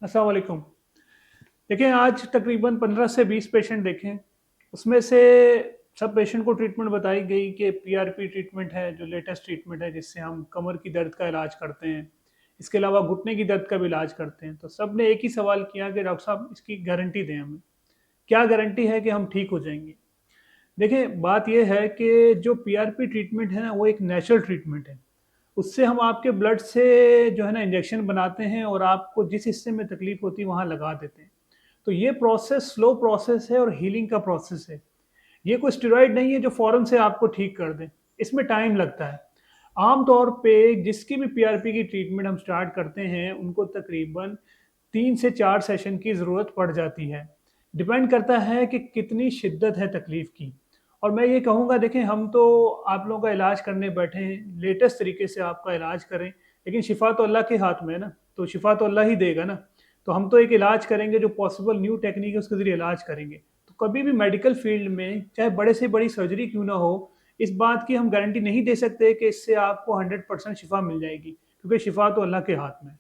अस्सलाम वालेकुम। देखिए आज तकरीबन 15 से 20 पेशेंट देखें, उसमें से सब पेशेंट को ट्रीटमेंट बताई गई कि पीआरपी ट्रीटमेंट है, जो लेटेस्ट ट्रीटमेंट है जिससे हम कमर की दर्द का इलाज करते हैं। इसके अलावा घुटने की दर्द का भी इलाज करते हैं। तो सब ने एक ही सवाल किया कि डॉक्टर साहब इसकी गारंटी दें हमें, क्या गारंटी है कि हम ठीक हो जाएंगे। देखिए बात यह है कि जो पीआरपी ट्रीटमेंट है ना, वो एक नेचुरल ट्रीटमेंट है। उससे हम आपके ब्लड से जो है ना इंजेक्शन बनाते हैं और आपको जिस हिस्से में तकलीफ होती है वहाँ लगा देते हैं। तो ये प्रोसेस स्लो प्रोसेस है और हीलिंग का प्रोसेस है। ये कोई स्टेरॉइड नहीं है जो फौरन से आपको ठीक कर दे। इसमें टाइम लगता है। आम तौर पे जिसकी भी पीआरपी की ट्रीटमेंट हम स्टार्ट करते हैं उनको तकरीबन 3 से 4 सेशन की ज़रूरत पड़ जाती है। डिपेंड करता है कि कितनी शिद्दत है तकलीफ़ की। और मैं ये कहूँगा, देखें हम तो आप लोगों का इलाज करने बैठे हैं, लेटेस्ट तरीके से आपका इलाज करें, लेकिन शिफा तो अल्लाह के हाथ में है ना, तो शिफा तो अल्लाह ही देगा ना। तो हम तो एक इलाज करेंगे जो पॉसिबल न्यू टेक्निक है उसके ज़रिए इलाज करेंगे। तो कभी भी मेडिकल फील्ड में चाहे बड़े से बड़ी सर्जरी क्यों ना हो, इस बात की हम गारंटी नहीं दे सकते कि इससे आपको 100% शिफा मिल जाएगी, क्योंकि शिफा तो अल्लाह के हाथ में है।